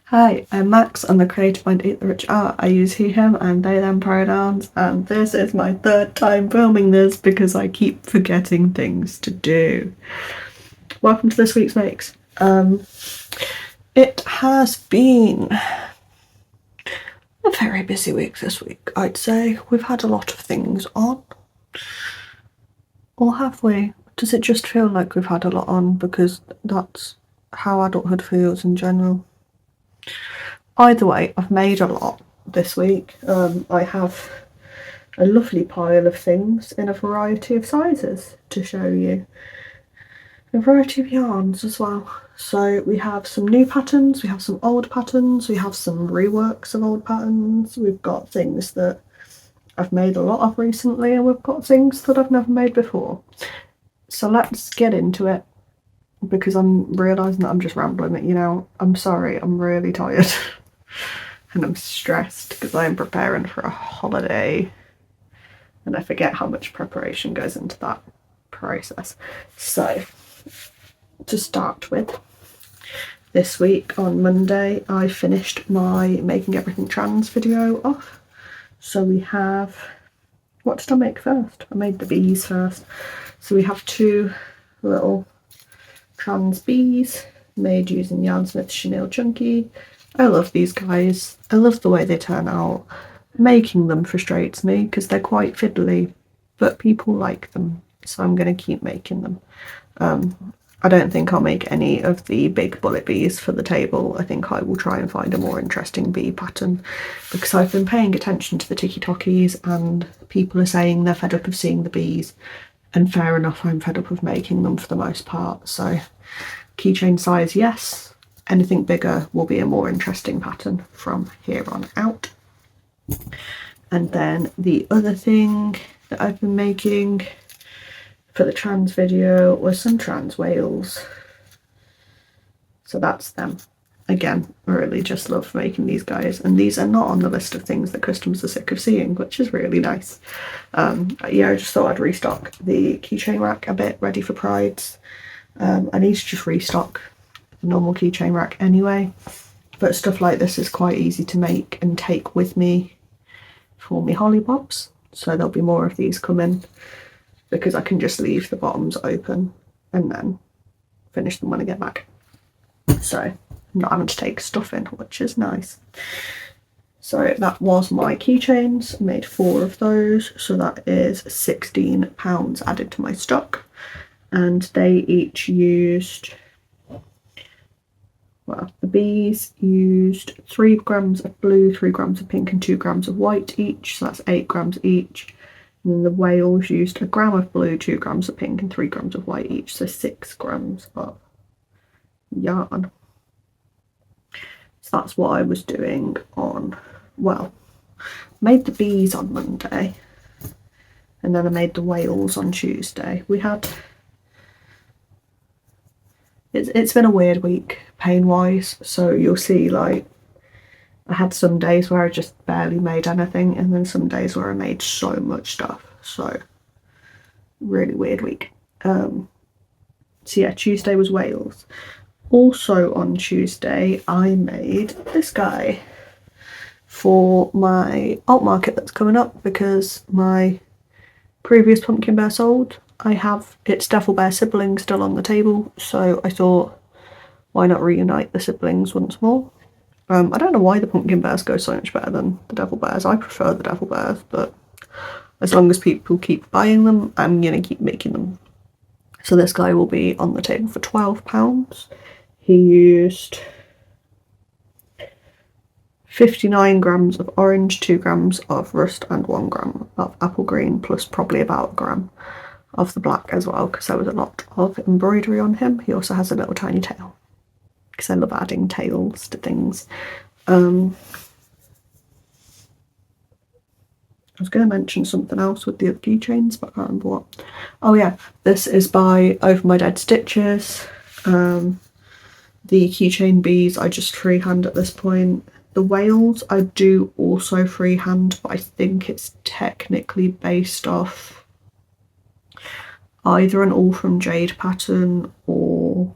Hi, I'm Max. I'm the creator behind Eat the Rich Art. I use he, him, and they, them pronouns, and this is my third time filming this because I keep forgetting things to do. Welcome to this week's makes. It has been a very busy week this week, I'd say. We've had a lot of things on. Or have we? Does it just feel like we've had a lot on because that's how adulthood feels in general? Either way, I've made a lot this week. I have a lovely pile of things in a variety of sizes to show you. A variety of yarns as well. So we have some new patterns, we have some old patterns, we have some reworks of old patterns, we've got things that I've made a lot of recently, and we've got things that I've never made before. So let's get into it, because I'm realising that I'm just rambling. I'm sorry, I'm really tired. And I'm stressed because I'm preparing for a holiday and I forget how much preparation goes into that process. So, to start with, this week on Monday I finished my Making Everything Trans video off. So we have, what did I make first? I made the bees first. So we have two little trans bees made using Yarnsmith Chenille Chunky. I love these guys. I love the way they turn out. Making them frustrates me because they're quite fiddly, but people like them, so I'm going to keep making them. I don't think I'll make any of the big bullet bees for the table. I think I will try and find a more interesting bee pattern, because I've been paying attention to the TikTokies and people are saying they're fed up of seeing the bees, and fair enough, I'm fed up of making them for the most part. So keychain size, yes. Anything bigger will be a more interesting pattern from here on out. And then the other thing that I've been making for the trans video was some trans whales. So that's them. Again, I really just love making these guys, and these are not on the list of things that customers are sick of seeing, which is really nice. I just thought I'd restock the keychain rack a bit, ready for Prides. I need to just restock the normal keychain rack anyway, but stuff like this is quite easy to make and take with me for me holly bobs, so there'll be more of these coming because I can just leave the bottoms open and then finish them when I get back, so I'm not having to take stuff in, which is nice. So that was my keychains. I made 4 of those, so that is £16 added to my stock, and they each used, well, the bees used 3 grams of blue, 3 grams of pink and 2 grams of white each, so that's 8 grams each. And then the whales used 1 gram of blue, 2 grams of pink and 3 grams of white each, so 6 grams of yarn. So that's what I was doing on, well, made the bees on Monday and then I made the whales on Tuesday. We had, it's been a weird week pain wise, so you'll see, like, I had some days where I just barely made anything, and then some days where I made so much stuff, so really weird week. So yeah, Tuesday was whales. Also on Tuesday I made this guy for my alt market that's coming up, because my previous pumpkin bear sold. I have its Devil Bear sibling still on the table, so I thought, why not reunite the siblings once more? I don't know why the pumpkin bears go so much better than the devil bears. I prefer the devil bears, but as long as people keep buying them, I'm going to keep making them. So this guy will be on the table for £12. He used 59 grams of orange, 2 grams of rust and 1 gram of apple green, plus probably about a gram of the black as well, because there was a lot of embroidery on him. He also has a little tiny tail, because I love adding tails to things. I was going to mention something else with the other keychains, but I can't remember what. Oh yeah, this is by Over My Dead Stitches. The keychain bees I just freehand at this point. The whales I do also freehand, but I think it's technically based off either an All From Jade pattern or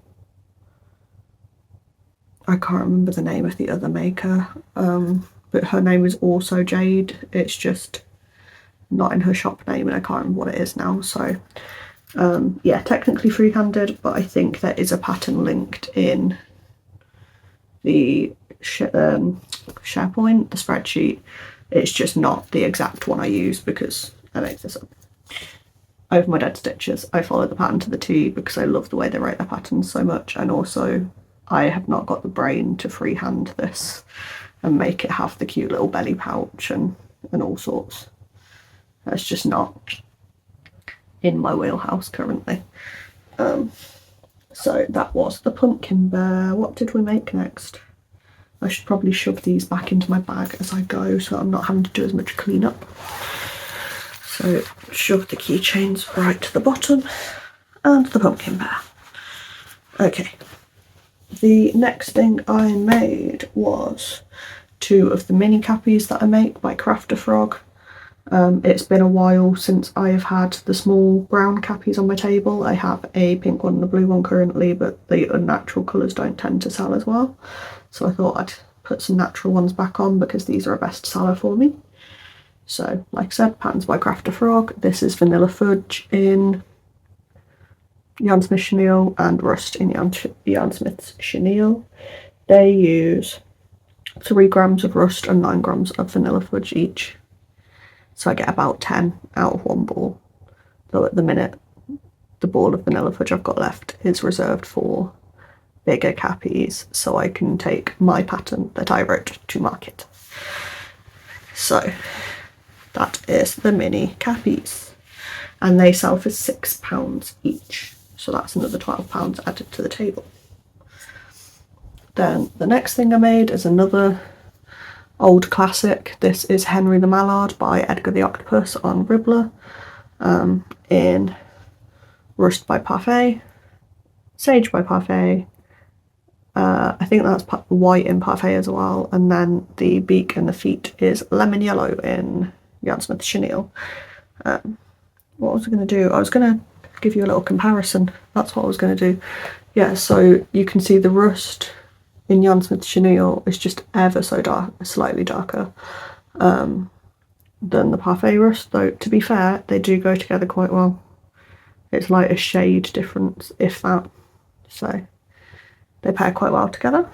I can't remember the name of the other maker, but her name is also Jade. It's just not in her shop name, and I can't remember what it is now. So yeah, technically free-handed, but I think there is a pattern linked in the SharePoint, the spreadsheet. It's just not the exact one I use because I make this up. Over my dead stitches, I follow the pattern to the T because I love the way they write their patterns so much, and also I have not got the brain to freehand this and make it have the cute little belly pouch and all sorts. That's just not in my wheelhouse currently. So that was the pumpkin bear. What did we make next? I should probably shove these back into my bag as I go so I'm not having to do as much cleanup. So shove the keychains right to the bottom and the pumpkin bear. Okay, the next thing I made was 2 of the mini cappies that I make by Craft a Frog. It's been a while since I have had the small brown cappies on my table. I have a pink one and a blue one currently, but the unnatural colours don't tend to sell as well. So I thought I'd put some natural ones back on because these are a best seller for me. So, like I said, patterns by Craft a Frog. This is Vanilla Fudge in Yarn Smith Chenille and Rust in Yarn Smith's Chenille. They use 3 grams of rust and 9 grams of vanilla fudge each. So I get about 10 out of one ball. Though at the minute, the ball of vanilla fudge I've got left is reserved for bigger cappies, so I can take my pattern that I wrote to market. So that is the mini cappies, and they sell for £6 each. So that's another £12 added to the table. Then the next thing I made is another old classic. This is Henry the Mallard by Edgar the Octopus on Ribbler, in Rust by Parfait, Sage by Parfait, I think that's white in Parfait as well, and then the beak and the feet is lemon yellow in Yarn Smith Chenille. What was I going to do? I was going to give you a little comparison. That's what I was going to do. Yeah, so you can see the rust in Yarn Smith Chenille is just ever so dark, slightly darker than the Parfait rust, though to be fair, they do go together quite well. It's like a shade difference, if that, so they pair quite well together.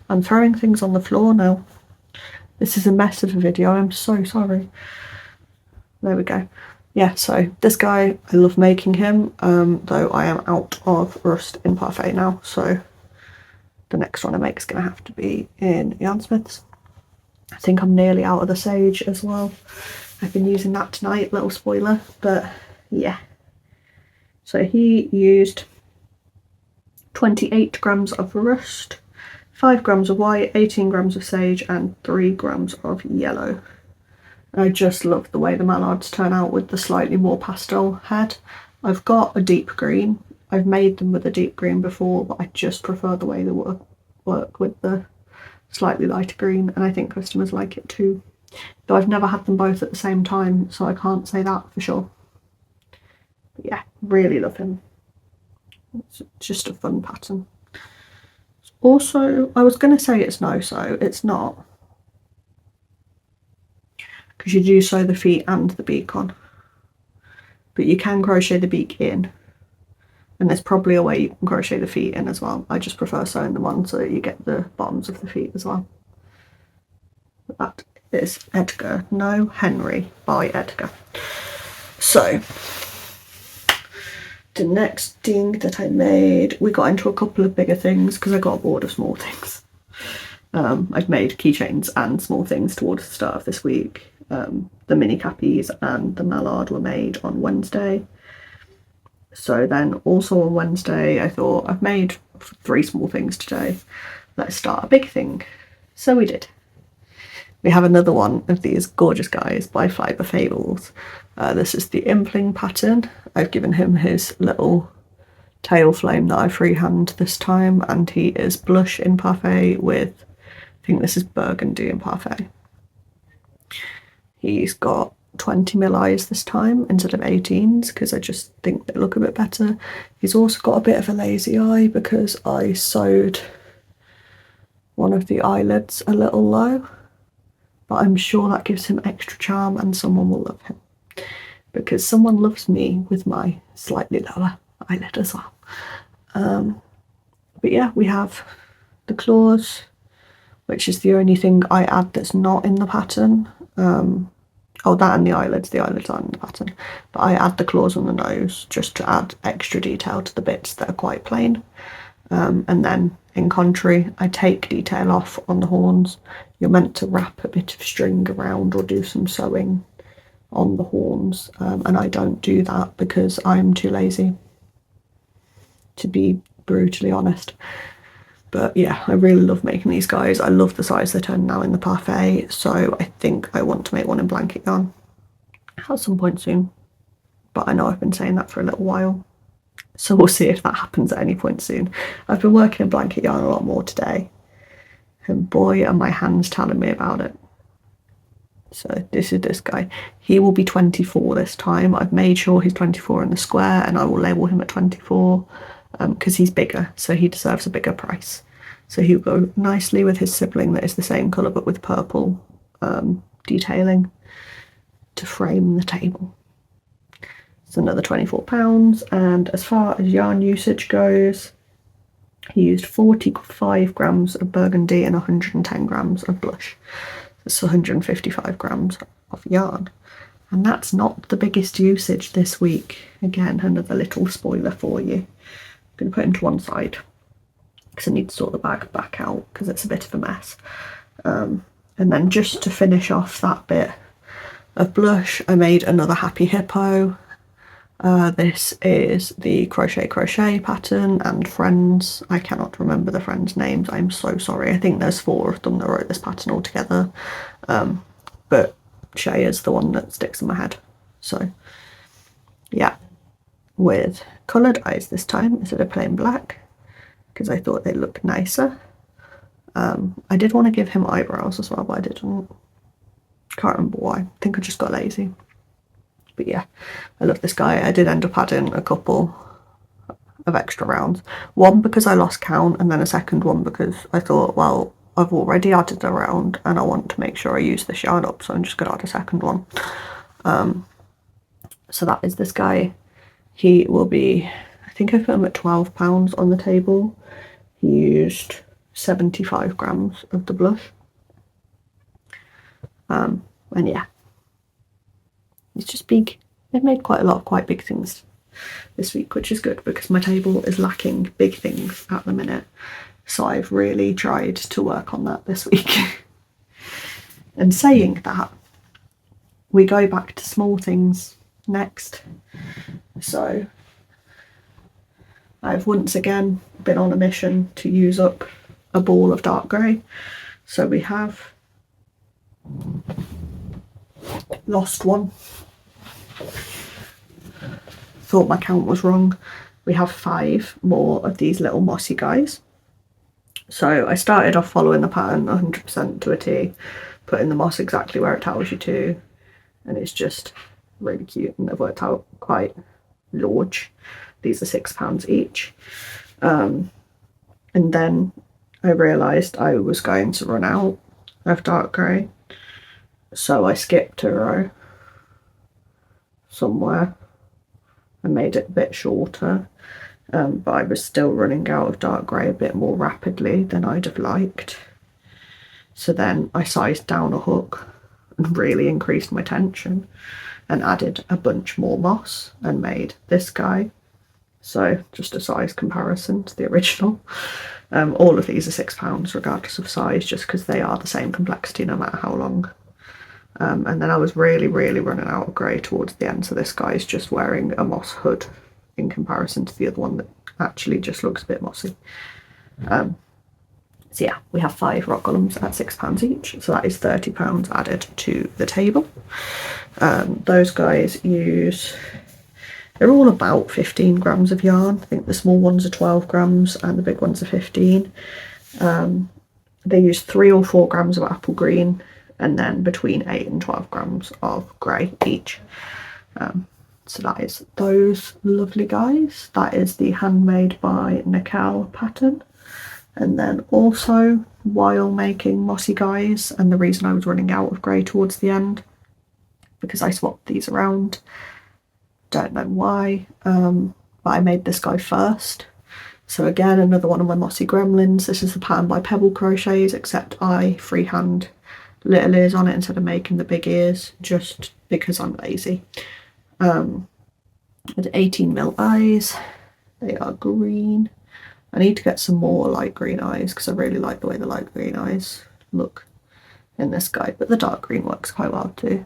I'm throwing things on the floor now. This is a mess of a video, I'm so sorry. There we go. Yeah, so this guy, I love making him, though I am out of rust in Parfait now, so the next one I make is going to have to be in Yarn Smiths. I think I'm nearly out of the sage as well. I've been using that tonight, little spoiler, but yeah. So he used 28 grams of rust, 5 grams of white, 18 grams of sage and 3 grams of yellow. I just love the way the mallards turn out with the slightly more pastel head. I've got a deep green. I've made them with a deep green before, but I just prefer the way they work with the slightly lighter green, and I think customers like it too. Though I've never had them both at the same time, so I can't say that for sure. But yeah, really love him. It's just a fun pattern. Also, I was going to say it's no-sew, it's not. Because you do sew the feet and the beak on. But you can crochet the beak in. And there's probably a way you can crochet the feet in as well. I just prefer sewing them on so that you get the bottoms of the feet as well. But that is Edgar, no, Henry by Edgar. So, the next thing that I made, we got into a couple of bigger things because I got bored of small things. I've made keychains and small things towards the start of this week. The mini cappies and the mallard were made on Wednesday. So then also on Wednesday I thought, I've made 3 small things today, let's start a big thing. So we did. We have another one of these gorgeous guys by Fibre Fables. This is the Impling pattern. I've given him his little tail flame that I freehand this time, and he is blush in Parfait with, I think this is burgundy in Parfait. He's got 20mm eyes this time instead of 18s because I just think they look a bit better. He's also got a bit of a lazy eye because I sewed one of the eyelids a little low, but I'm sure that gives him extra charm and someone will love him, because someone loves me with my slightly lower eyelid as well. But yeah, we have the claws, which is the only thing I add that's not in the pattern. Oh, that and the eyelids aren't in the pattern, but I add the claws on the nose just to add extra detail to the bits that are quite plain. And then in contrary, I take detail off on the horns. You're meant to wrap a bit of string around or do some sewing on the horns, and I don't do that because I'm too lazy, to be brutally honest. But yeah, I really love making these guys. I love the size they turn now in the parfait, so I think I want to make one in blanket yarn at some point soon. But I know I've been saying that for a little while, so we'll see if that happens at any point soon. I've been working in blanket yarn a lot more today, and boy are my hands telling me about it. So this is this guy. He will be 24 this time. I've made sure he's 24 in the square, and I will label him at 24 because he's bigger, so he deserves a bigger price. So he'll go nicely with his sibling that is the same colour but with purple detailing to frame the table. It's another £24, and as far as yarn usage goes, he used 45 grams of burgundy and 110 grams of blush. That's 155 grams of yarn, and that's not the biggest usage this week. Again, another little spoiler for you. I'm going to put it into one side because I need to sort the bag back out because it's a bit of a mess. And then just to finish off that bit of blush, I made another Happy Hippo. This is the crochet pattern and friends. I cannot remember the friends' names, I'm so sorry. I think there's 4 of them that wrote this pattern all together, but Shay is the one that sticks in my head. So yeah, with coloured eyes this time instead of plain black because I thought they looked nicer. I did want to give him eyebrows as well, but I didn't. Can't remember why. I think I just got lazy. But yeah, I love this guy. I did end up adding a couple of extra rounds. One because I lost count, and then a second one because I thought, well, I've already added a round and I want to make sure I use this yarn up, so I'm just going to add a second one. So that is this guy. He will be, I think I put him at £12 on the table. He used 75 grams of the blush. And yeah, it's just big. They've made quite a lot of quite big things this week, which is good because my table is lacking big things at the minute. So I've really tried to work on that this week. And saying that, we go back to small things next. So I've once again been on a mission to use up a ball of dark grey. So we have lost one. Thought my count was wrong. We have 5 more of these little mossy guys. So I started off following the pattern 100% to a T, putting the moss exactly where it tells you to, and it's just really cute, and they've worked out quite large. These are £6 each. And then I realised I was going to run out of dark grey, so I skipped a row somewhere and made it a bit shorter, but I was still running out of dark grey a bit more rapidly than I'd have liked. So then I sized down a hook and really increased my tension and added a bunch more moss and made this guy. So just a size comparison to the original. All of these are £6 regardless of size, just because they are the same complexity no matter how long. And then I was really running out of grey towards the end, so this guy is just wearing a moss hood in comparison to the other one that actually just looks a bit mossy. So yeah, we have 5 rock columns at £6 each, so that is £30 added to the table. Those guys use, they're all about 15 grams of yarn. I think the small ones are 12 grams and the big ones are 15. They use 3 or 4 grams of apple green, and then between 8 and 12 grams of grey each. So that is those lovely guys. That is the Handmade by Nicole pattern. And then also while making mossy guys, and the reason I was running out of grey towards the end, because I swapped these around. Don't know why, but I made this guy first. So again, another one of my mossy gremlins. This is the pattern by Pebble Crochets, except I freehand little ears on it instead of making the big ears, just because I'm lazy. With 18mm eyes. They are green. I need to get some more light green eyes because I really like the way the light green eyes look in this guy, but the dark green works quite well too.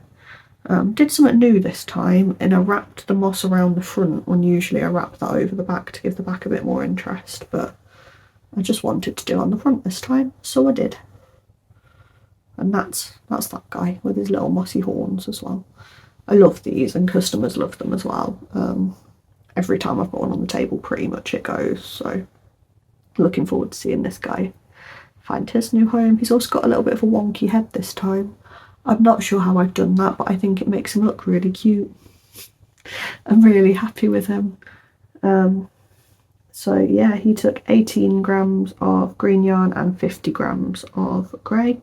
Did something new this time, and I wrapped the moss around the front when usually I wrap that over the back to give the back a bit more interest, but I just wanted to do on the front this time, so I did. And that's that guy with his little mossy horns as well. I love these, and customers love them as well. Every time I've got one on the table, pretty much it goes, so looking forward to seeing this guy find his new home. He's also got a little bit of a wonky head this time. I'm not sure how I've done that, but I think it makes him look really cute. I'm really happy with him. So yeah, he took 18 grams of green yarn and 50 grams of grey.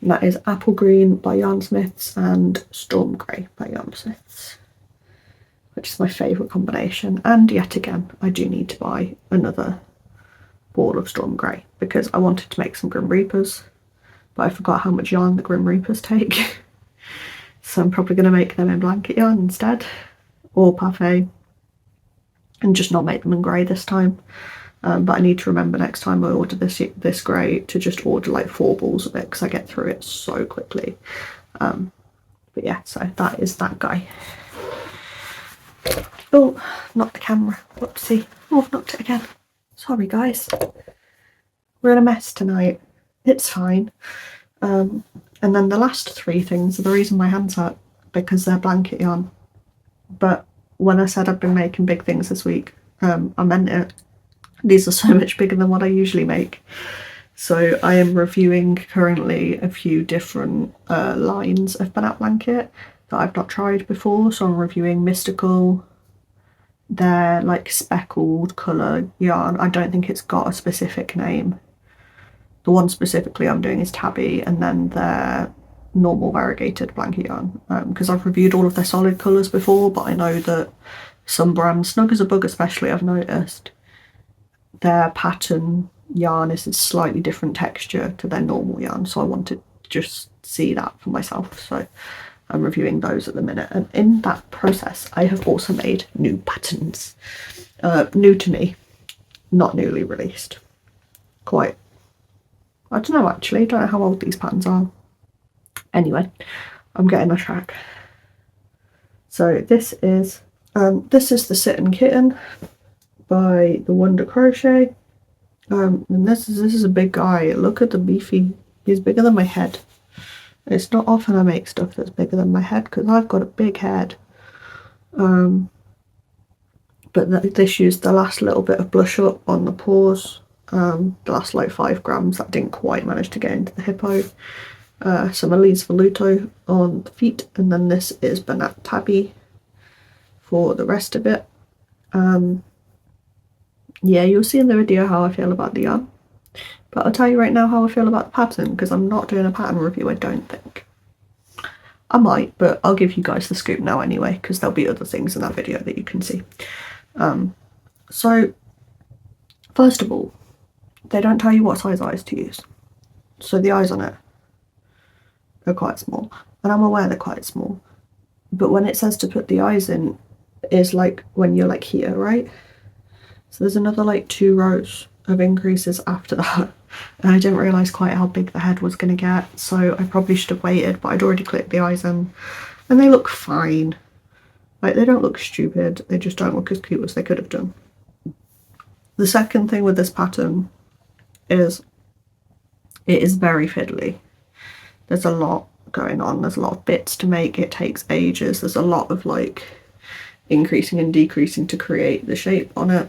And that is Apple Green by Yarnsmiths and Storm Grey by Yarnsmiths, which is my favourite combination. And yet again, I do need to buy another ball of Storm Grey because I wanted to make some Grim Reapers, but I forgot how much yarn the Grim Reapers take. So I'm probably going to make them in blanket yarn instead, or parfait, and just not make them in grey this time. But I need to remember next time I order this grey to just order like 4 balls of it because I get through it so quickly. But yeah, so that is that guy. Oh, knocked the camera. Whoopsie. Oh, I've knocked it again. Sorry guys. We're in a mess tonight. It's fine. And then the last 3 things are the reason my hands hurt, because they're blanket yarn. But when I said I've been making big things this week, I meant it. These are so much bigger than what I usually make. So I am reviewing currently a few different lines of banat blanket that I've not tried before. So I'm reviewing Mystical. They're like speckled colour yarn. I don't think it's got a specific name. The one specifically I'm doing is Tabby, and then their normal variegated blanket yarn. Because I've reviewed all of their solid colours before, but I know that some brands, Snug as a Bug especially, I've noticed, their pattern yarn is a slightly different texture to their normal yarn. So I wanted to just see that for myself. So I'm reviewing those at the minute. And in that process, I have also made new patterns. New to me, not newly released. Quite. I don't know actually, don't know how old these patterns are. Anyway, I'm getting off track. So this is the Sit and Kitten by the Wonder Crochet. And this is a big guy. Look at the beefy. He's bigger than my head. It's not often I make stuff that's bigger than my head because I've got a big head. But this used the last little bit of blush up on the paws. The last like 5 grams that didn't quite manage to get into the hippo. Some Elise Voluto on the feet, and then this is Banat Tabby for the rest of it. Yeah, you'll see in the video how I feel about the yarn, but I'll tell you right now how I feel about the pattern, because I'm not doing a pattern review, I don't think. I might, but I'll give you guys the scoop now anyway, because there'll be other things in that video that you can see. So first of all, they don't tell you what size eyes to use. So the eyes on it are quite small, and I'm aware they're quite small, but when it says to put the eyes in, is like when you're like here, right? So there's another like 2 rows of increases after that, and I didn't realise quite how big the head was going to get, so I probably should have waited, but I'd already clipped the eyes in, and they look fine. Like, they don't look stupid, they just don't look as cute as they could have done. The second thing with this pattern is it is very fiddly. There's a lot going on, there's a lot of bits to make, it takes ages, there's a lot of like increasing and decreasing to create the shape on it.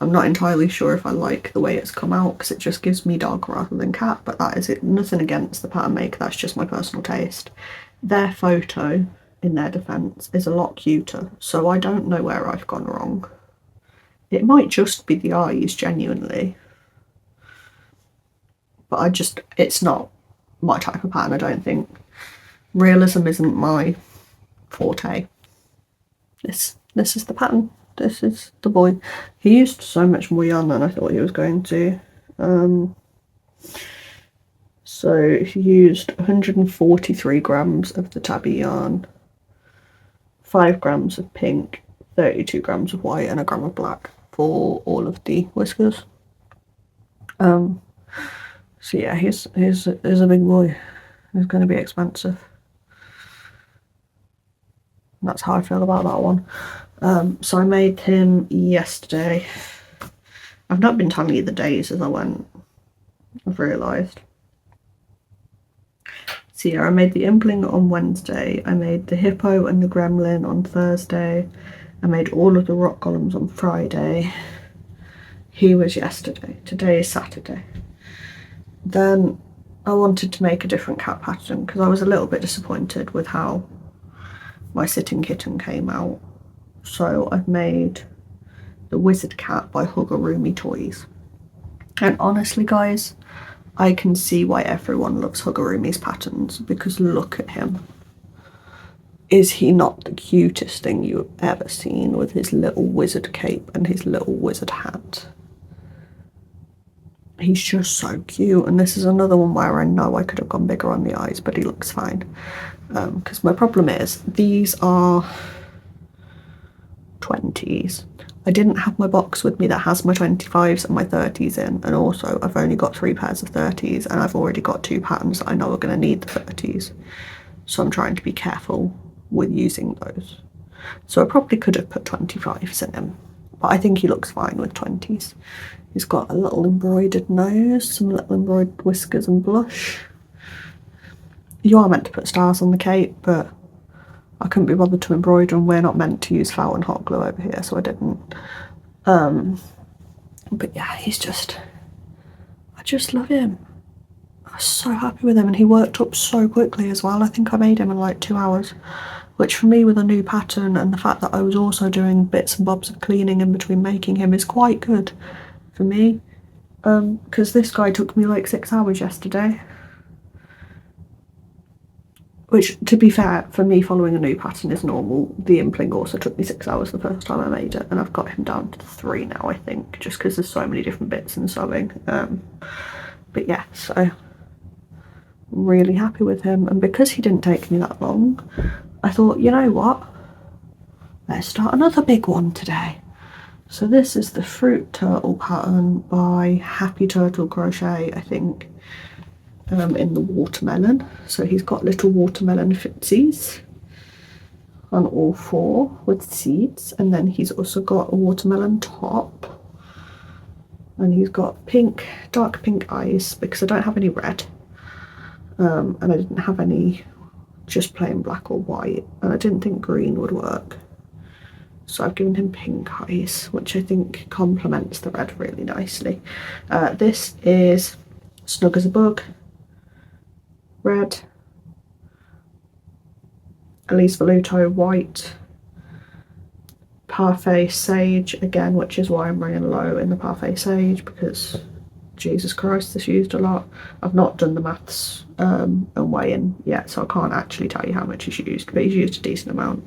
I'm not entirely sure if I like the way it's come out because it just gives me dog rather than cat, but that is it. Nothing against the pattern maker, that's just my personal taste. Their photo, in their defence, is a lot cuter, so I don't know where I've gone wrong. It might just be the eyes, genuinely. but it's not my type of pattern, I don't think. Realism isn't my forte. This is the pattern. This is the boy. He used so much more yarn than I thought he was going to. So he used 143 grams of the tabby yarn, 5 grams of pink, 32 grams of white, and a gram of black for all of the whiskers. So yeah, he's a big boy. He's going to be expensive. That's how I feel about that one. So I made him yesterday. I've not been telling you the days as I went, I've realised. So yeah, I made the impling on Wednesday, I made the hippo and the gremlin on Thursday, I made all of the rock columns on Friday. He was yesterday. Today is Saturday. Then I wanted to make a different cat pattern because I was a little bit disappointed with how my sitting kitten came out. So I've made the Wizard Cat by Hugurumi Toys. And honestly, guys, I can see why everyone loves Hugurumi's patterns, because look at him. Is he not the cutest thing you've ever seen, with his little wizard cape and his little wizard hat? He's just so cute, and this is another one where I know I could have gone bigger on the eyes, but he looks fine. Because my problem is, these are 20s. I didn't have my box with me that has my 25s and my 30s in, and also I've only got 3 pairs of 30s, and I've already got 2 patterns that I know are going to need the 30s. So I'm trying to be careful with using those. So I probably could have put 25s in him, but I think he looks fine with 20s. He's got a little embroidered nose, some little embroidered whiskers and blush. You are meant to put stars on the cape, but I couldn't be bothered to embroider, and we're not meant to use felt and hot glue over here, so I didn't. But yeah, I just love him. I was so happy with him, and he worked up so quickly as well. I think I made him in like 2 hours, which for me, with a new pattern and the fact that I was also doing bits and bobs of cleaning in between making him, is quite good for me. Because this guy took me like 6 hours yesterday. Which, to be fair, for me, following a new pattern is normal. The impling also took me 6 hours the first time I made it, and I've got him down to 3 now, I think, just because there's so many different bits in sewing. But yeah, so I'm really happy with him, and because he didn't take me that long, I thought, you know what? Let's start another big one today. So this is the Fruit Turtle pattern by Happy Turtle Crochet, I think. In the watermelon. So he's got little watermelon footsies on all 4 with seeds, and then he's also got a watermelon top, and he's got pink, dark pink eyes, because I don't have any red, and I didn't have any just plain black or white, and I didn't think green would work, so I've given him pink eyes, which I think complements the red really nicely. This is Snug as a Bug, red, Elise Voluto white, Parfait Sage again, which is why I'm running low in the Parfait Sage, because Jesus Christ, this used a lot. I've not done the maths and weigh-in yet, so I can't actually tell you how much he's used, but he's used a decent amount.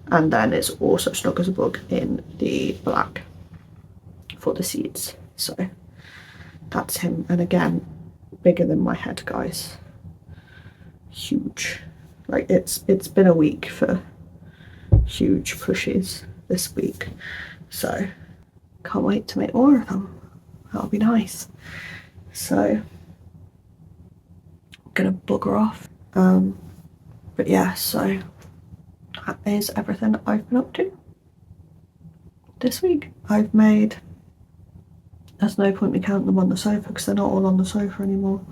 And then it's also Snug as a Bug in the black for the seeds. So that's him, and again, bigger than my head, guys. Huge. Like, it's been a week for huge plushies this week, so can't wait to make more of them. That'll be nice. So I'm gonna bugger off. But yeah, so that is everything that I've been up to this week. I've made, there's no point me counting them on the sofa because they're not all on the sofa anymore.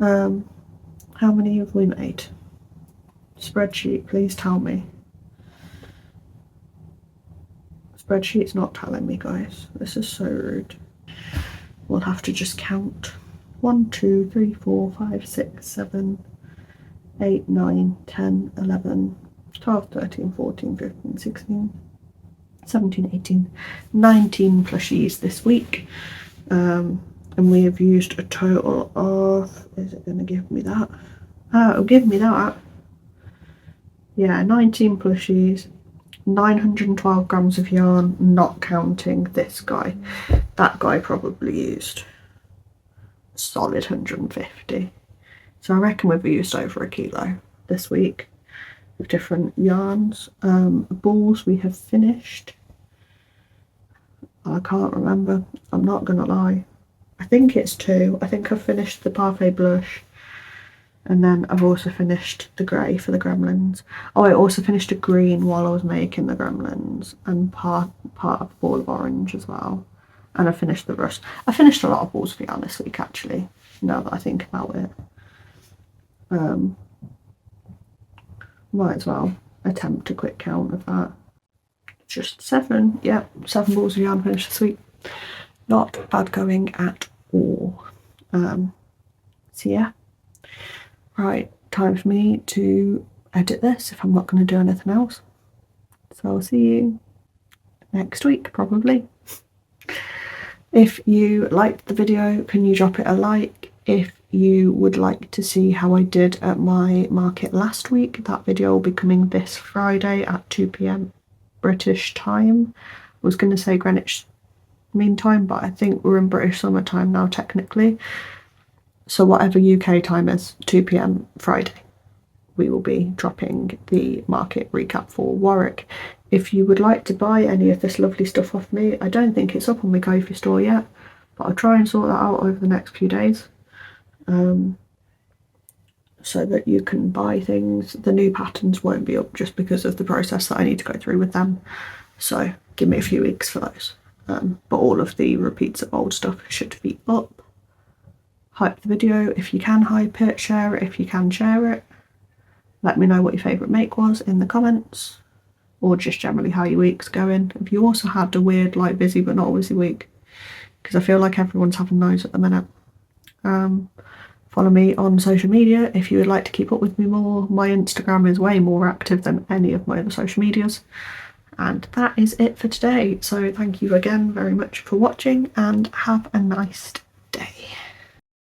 How many have we made? Spreadsheet, please tell me. Spreadsheet's not telling me, guys. This is so rude. We'll have to just count. 1, 2, 3, 4, 5, 6, 7, 8, 9, 10, 11, 12, 13, 14, 15, 16, 17, 18, 19 plushies this week. And and we have used a total of, is it going to give me that? Oh, it'll give me that. Yeah, 19 plushies, 912 grams of yarn, not counting this guy. That guy probably used a solid 150. So I reckon we've used over a kilo this week of different yarns. Balls we have finished. I can't remember, I'm not gonna lie. I think it's 2. I think I've finished the Parfait Blush, and then I've also finished the grey for the gremlins. Oh, I also finished a green while I was making the gremlins, and part of the ball of orange as well. And I finished the rust. I finished a lot of balls for yarn this week actually, now that I think about it. Might as well attempt a quick count of that. Just 7, yeah, 7 balls of yarn finished this week. Not bad going at all. So yeah, right, time for me to edit this if I'm not going to do anything else. So I'll see you next week probably. If you liked the video, can you drop it a like? If you would like to see how I did at my market last week, that video will be coming this Friday at 2 p.m. British time. I was going to say Greenwich Mean Time, but I think we're in British Summer Time now technically. So whatever UK time is, 2 p.m. Friday, we will be dropping the market recap for Warwick. If you would like to buy any of this lovely stuff off me, I don't think it's up on my Ko-fi store yet, but I'll try and sort that out over the next few days. So that you can buy things. The new patterns won't be up just because of the process that I need to go through with them. So give me a few weeks for those. But all of the repeats of old stuff should be up. Hype the video if you can hype it, share it if you can share it. Let me know what your favourite make was in the comments, or just generally how your week's going. If you also had a weird, like, busy but not busy week, because I feel like everyone's having those at the minute. Follow me on social media if you would like to keep up with me more. My Instagram is way more active than any of my other social medias. And that is it for today. So thank you again very much for watching, and have a nice day.